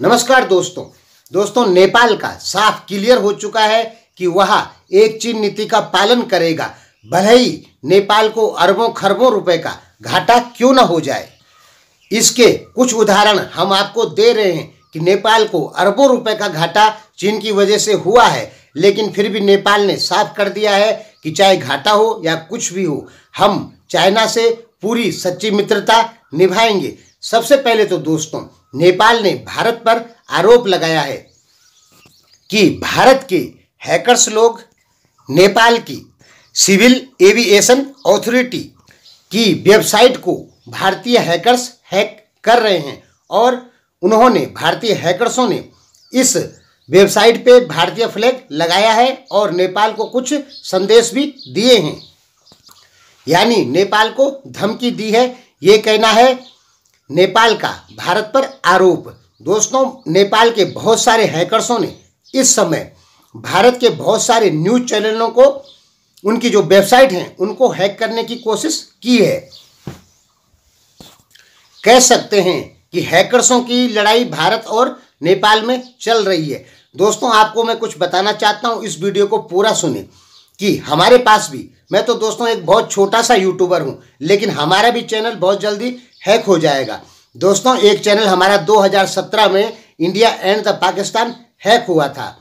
नमस्कार दोस्तों नेपाल का साफ क्लियर हो चुका है कि वह एक चीन नीति का पालन करेगा, भले ही नेपाल को अरबों खरबों रुपए का घाटा क्यों न हो जाए। इसके कुछ उदाहरण हम आपको दे रहे हैं कि नेपाल को अरबों रुपए का घाटा चीन की वजह से हुआ है, लेकिन फिर भी नेपाल ने साफ कर दिया है कि चाहे घाटा हो या कुछ भी हो, हम चाइना से पूरी सच्ची मित्रता निभाएंगे। सबसे पहले तो दोस्तों, नेपाल ने भारत पर आरोप लगाया है कि भारत के हैकर्स लोग नेपाल की सिविल एविएशन अथॉरिटी की वेबसाइट को भारतीय हैकर्स हैक कर रहे हैं और उन्होंने भारतीय हैकर्सों ने इस वेबसाइट पे भारतीय फ्लैग लगाया है और नेपाल को कुछ संदेश भी दिए हैं, यानी नेपाल को धमकी दी है। ये कहना है नेपाल का भारत पर आरोप। दोस्तों, नेपाल के बहुत सारे हैकर्सों ने इस समय भारत के बहुत सारे न्यूज़ चैनलों को, उनकी जो वेबसाइट हैं, उनको हैक करने की कोशिश की है। कह सकते हैं कि हैकर्सों की लड़ाई भारत और नेपाल में चल रही है। दोस्तों, आपको मैं कुछ बताना चाहता हूं, इस वीडियो को पूरा सुने कि हमारे पास भी, मैं तो दोस्तों एक बहुत छोटा सा यूट्यूबर हूं, लेकिन हमारा भी चैनल बहुत जल्दी हैक हो जाएगा। दोस्तों, एक चैनल हमारा 2017 में India and the Pakistan hack हुआ था,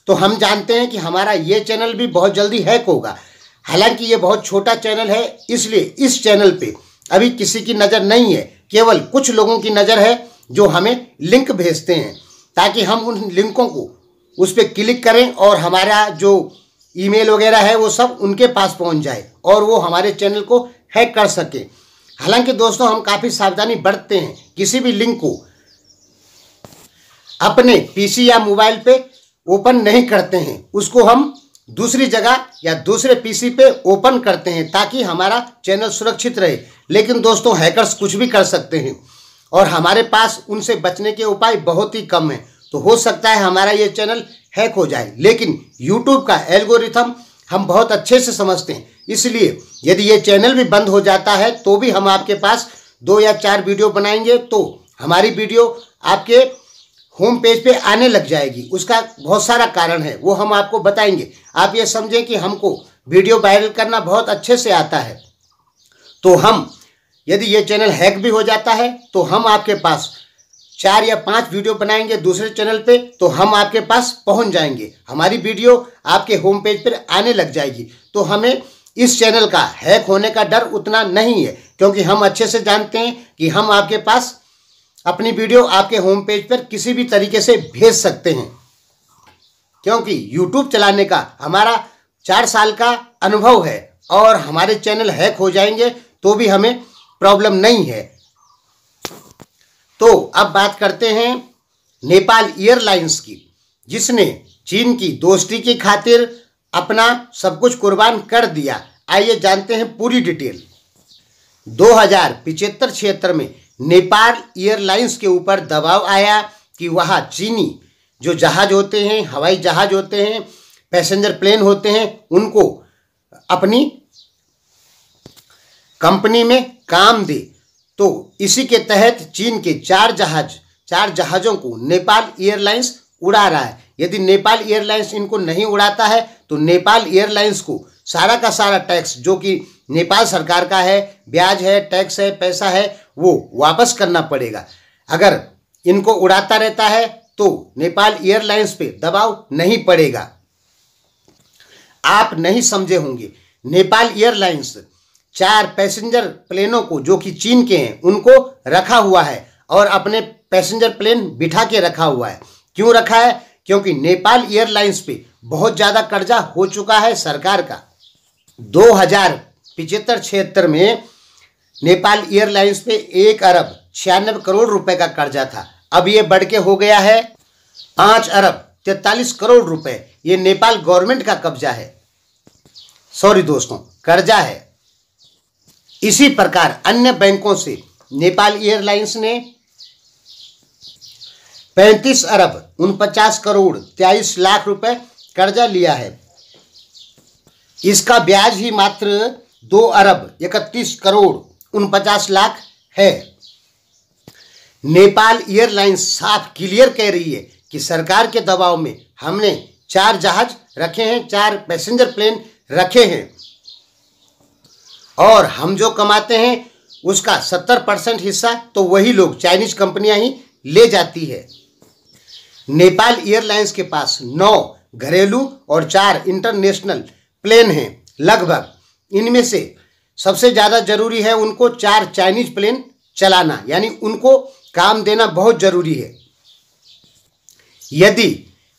तो हम जानते हैं कि हमारा ये चैनल भी बहुत जल्दी हैक होगा। हालांकि ये बहुत छोटा चैनल है, इसलिए इस चैनल पे अभी किसी की नज़र नहीं है, केवल कुछ लोगों की नज़र है जो हमें लिंक भेजते हैं, ताकि हम उन लिंकों को उस पर क्लिक करें और हमारा जो ईमेल वगैरह है वो सब उनके पास पहुंच जाए और वो हमारे चैनल को हैक कर सके। हालांकि दोस्तों, हम काफ़ी सावधानी बरतते हैं, किसी भी लिंक को अपने पीसी या मोबाइल पे ओपन नहीं करते हैं, उसको हम दूसरी जगह या दूसरे पीसी पे ओपन करते हैं ताकि हमारा चैनल सुरक्षित रहे। लेकिन दोस्तों, हैकर्स कुछ भी कर सकते हैं और हमारे पास उनसे बचने के उपाय बहुत ही कम हैं, तो हो सकता है हमारा ये चैनल हैक हो जाए। लेकिन यूट्यूब का एल्गोरिथम हम बहुत अच्छे से समझते हैं, इसलिए यदि ये चैनल भी बंद हो जाता है तो भी हम आपके पास 2 या 4 वीडियो बनाएंगे, तो हमारी वीडियो आपके होम पेज पे आने लग जाएगी। उसका बहुत सारा कारण है, वो हम आपको बताएंगे। आप ये समझें कि हमको वीडियो वायरल करना बहुत अच्छे से आता है, तो हम यदि ये चैनल हैक भी हो जाता है तो हम आपके पास 4 या 5 वीडियो बनाएंगे दूसरे चैनल पे, तो हम आपके पास पहुंच जाएंगे, हमारी वीडियो आपके होम पेज पर आने लग जाएगी। तो हमें इस चैनल का हैक होने का डर उतना नहीं है, क्योंकि हम अच्छे से जानते हैं कि हम आपके पास अपनी वीडियो आपके होम पेज पर किसी भी तरीके से भेज सकते हैं, क्योंकि यूट्यूब चलाने का हमारा 4 साल का अनुभव है और हमारे चैनल हैक हो जाएंगे तो भी हमें प्रॉब्लम नहीं है। तो अब बात करते हैं नेपाल एयरलाइंस की, जिसने चीन की दोस्ती की खातिर अपना सब कुछ कुर्बान कर दिया। आइए जानते हैं पूरी डिटेल। 2075-76 में नेपाल एयरलाइंस के ऊपर दबाव आया कि वह चीनी जो जहाज होते हैं, हवाई जहाज होते हैं, पैसेंजर प्लेन होते हैं, उनको अपनी कंपनी में काम दे। तो इसी के तहत चीन के 4 जहाज़ों को नेपाल एयरलाइंस उड़ा रहा है। यदि नेपाल एयरलाइंस इनको नहीं उड़ाता है तो नेपाल एयरलाइंस को सारा का सारा टैक्स, जो कि नेपाल सरकार का है, ब्याज है, टैक्स है, पैसा है, वो वापस करना पड़ेगा। अगर इनको उड़ाता रहता है तो नेपाल एयरलाइंस पे दबाव नहीं पड़ेगा। आप नहीं समझे होंगे, नेपाल एयरलाइंस 4 पैसेंजर प्लेनों को, जो कि चीन के हैं, उनको रखा हुआ है और अपने पैसेंजर प्लेन बिठा के रखा हुआ है। क्यों रखा है? क्योंकि नेपाल एयरलाइंस पे बहुत ज़्यादा कर्जा हो चुका है सरकार का। 2075-76 में नेपाल एयरलाइंस पे 1 अरब 96 करोड़ रुपए का कर्जा था। अब ये बढ़ के हो गया है 5 अरब 43 करोड़ रुपए। ये नेपाल गवर्नमेंट का कब्जा है, सॉरी दोस्तों, कर्जा है। इसी प्रकार अन्य बैंकों से नेपाल एयरलाइंस ने 35 अरब 49 करोड़ 23 लाख रुपए कर्जा लिया है। इसका ब्याज ही मात्र 2 अरब 31 करोड़ 49 लाख है। नेपाल एयरलाइंस साफ क्लियर कह रही है कि सरकार के दबाव में हमने 4 जहाज रखे हैं, 4 पैसेंजर प्लेन रखे हैं और हम जो कमाते हैं उसका 70% हिस्सा तो वही लोग चाइनीज कंपनियां ही ले जाती है। नेपाल एयरलाइंस के पास 9 घरेलू और 4 इंटरनेशनल प्लेन हैं लगभग। इनमें से सबसे ज़्यादा जरूरी है उनको 4 चाइनीज प्लेन चलाना, यानी उनको काम देना बहुत जरूरी है। यदि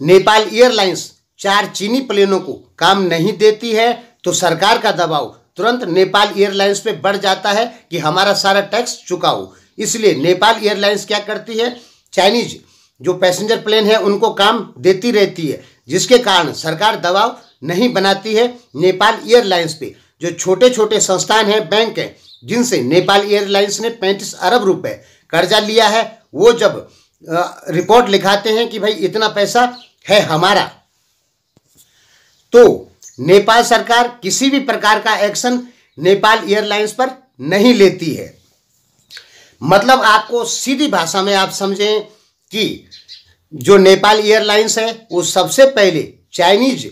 नेपाल एयरलाइंस 4 चीनी प्लेनों को काम नहीं देती है तो सरकार का दबाव तुरंत नेपाल एयरलाइंस पे बढ़ जाता है कि हमारा सारा टैक्स चुकाओ। इसलिए नेपाल एयरलाइंस क्या करती है, चाइनीज जो पैसेंजर प्लेन है उनको काम देती रहती है, जिसके कारण सरकार दबाव नहीं बनाती है नेपाल एयरलाइंस पे। जो छोटे छोटे संस्थान हैं, बैंक हैं, जिनसे नेपाल एयरलाइंस ने 35 अरब रुपए कर्जा लिया है, वो जब रिपोर्ट लिखाते हैं कि भाई इतना पैसा है हमारा, तो नेपाल सरकार किसी भी प्रकार का एक्शन नेपाल एयरलाइंस पर नहीं लेती है। मतलब आपको सीधी भाषा में आप समझें कि जो नेपाल एयरलाइंस है वो सबसे पहले चाइनीज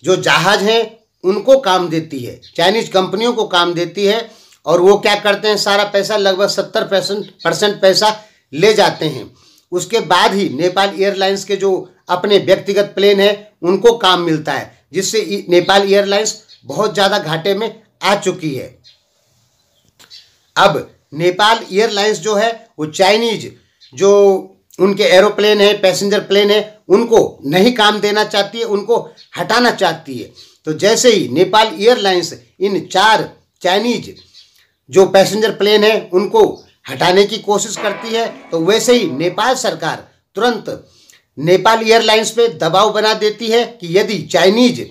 जो जहाज हैं उनको काम देती है, चाइनीज कंपनियों को काम देती है और वो क्या करते हैं, सारा पैसा लगभग 70% पैसा ले जाते हैं। उसके बाद ही नेपाल एयरलाइंस के जो अपने व्यक्तिगत प्लेन है उनको काम मिलता है, जिससे नेपाल एयरलाइंस बहुत ज़्यादा घाटे में आ चुकी है। अब नेपाल एयरलाइंस जो है वो चाइनीज जो उनके एरोप्लेन है, पैसेंजर प्लेन है, उनको नहीं काम देना चाहती है, उनको हटाना चाहती है। तो जैसे ही नेपाल एयरलाइंस इन 4 चाइनीज जो पैसेंजर प्लेन है उनको हटाने की कोशिश करती है, तो वैसे ही नेपाल सरकार तुरंत नेपाल एयरलाइंस पे दबाव बना देती है कि यदि चाइनीज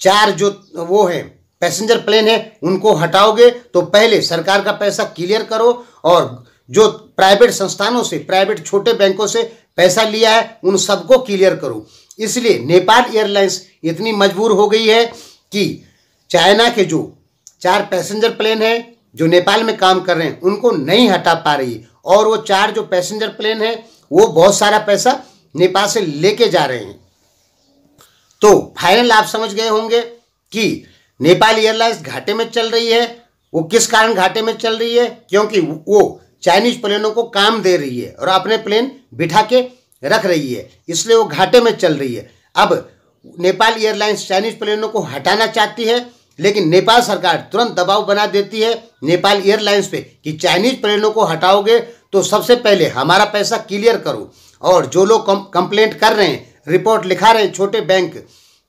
4 जो वो हैं पैसेंजर प्लेन है उनको हटाओगे तो पहले सरकार का पैसा क्लियर करो और जो प्राइवेट संस्थानों से, प्राइवेट छोटे बैंकों से पैसा लिया है उन सबको क्लियर करो। इसलिए नेपाल एयरलाइंस इतनी मजबूर हो गई है कि चाइना के जो 4 पैसेंजर प्लेन हैं जो नेपाल में काम कर रहे हैं उनको नहीं हटा पा रही, और वो 4 जो पैसेंजर प्लेन हैं वो बहुत सारा पैसा नेपाल से लेके जा रहे हैं। तो फाइनल आप समझ गए होंगे कि नेपाल एयरलाइंस घाटे में चल रही है। वो किस कारण घाटे में चल रही है, क्योंकि वो चाइनीज प्लेनों को काम दे रही है और अपने प्लेन बिठा के रख रही है, इसलिए वो घाटे में चल रही है। अब नेपाल एयरलाइंस चाइनीज प्लेनों को हटाना चाहती है, लेकिन नेपाल सरकार तुरंत दबाव बना देती है नेपाल एयरलाइंस पे कि चाइनीज प्लेनों को हटाओगे तो सबसे पहले हमारा पैसा क्लियर करो। और जो लोग कंप्लेंट कर रहे हैं, रिपोर्ट लिखा रहे हैं छोटे बैंक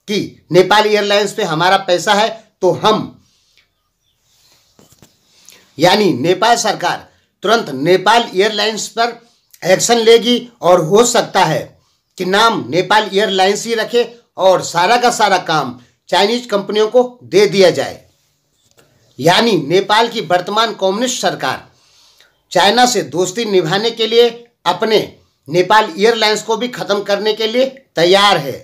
कि नेपाल एयरलाइंस पे हमारा पैसा है, तो हम यानी नेपाल सरकार तुरंत नेपाल एयरलाइंस पर एक्शन लेगी और हो सकता है कि नाम नेपाल एयरलाइंस ही रखे और सारा का सारा काम चाइनीज कंपनियों को दे दिया जाए। यानी नेपाल की वर्तमान कम्युनिस्ट सरकार चाइना से दोस्ती निभाने के लिए अपने नेपाल एयरलाइंस को भी खत्म करने के लिए तैयार है।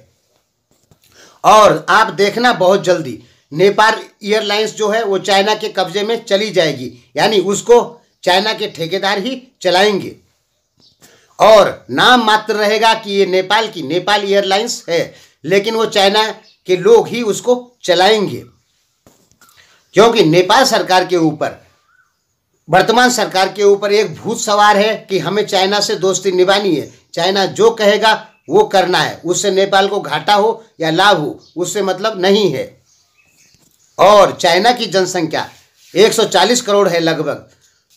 और आप देखना बहुत जल्दी नेपाल एयरलाइंस जो है वो चाइना के कब्जे में चली जाएगी, यानी उसको चाइना के ठेकेदार ही चलाएंगे और नाम मात्र रहेगा कि ये नेपाल की नेपाल एयरलाइंस है, लेकिन वो चाइना के लोग ही उसको चलाएंगे। क्योंकि नेपाल सरकार के ऊपर, वर्तमान सरकार के ऊपर एक भूत सवार है कि हमें चाइना से दोस्ती निभानी है, चाइना जो कहेगा वो करना है, उससे नेपाल को घाटा हो या लाभ हो उससे मतलब नहीं है। और चाइना की जनसंख्या 140 करोड़ है लगभग,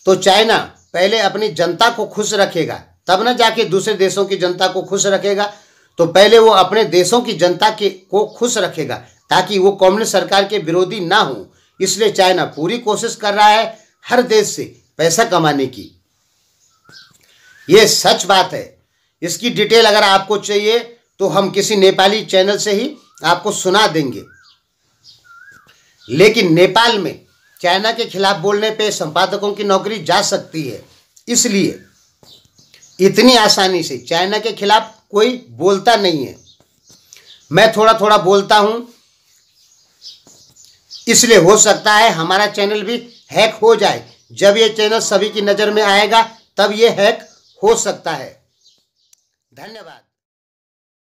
तो चाइना पहले अपनी जनता को खुश रखेगा तब ना जाके दूसरे देशों की जनता को खुश रखेगा। तो पहले वो अपने देशों की जनता को खुश रखेगा ताकि वो कम्युनिस्ट सरकार के विरोधी ना हो। इसलिए चाइना पूरी कोशिश कर रहा है हर देश से पैसा कमाने की। ये सच बात है। इसकी डिटेल अगर आपको चाहिए तो हम किसी नेपाली चैनल से ही आपको सुना देंगे। लेकिन नेपाल में चाइना के खिलाफ बोलने पे संपादकों की नौकरी जा सकती है, इसलिए इतनी आसानी से चाइना के खिलाफ कोई बोलता नहीं है। मैं थोड़ा थोड़ा बोलता हूं, इसलिए हो सकता है हमारा चैनल भी हैक हो जाए। जब ये चैनल सभी की नज़र में आएगा तब ये हैक हो सकता है। धन्यवाद।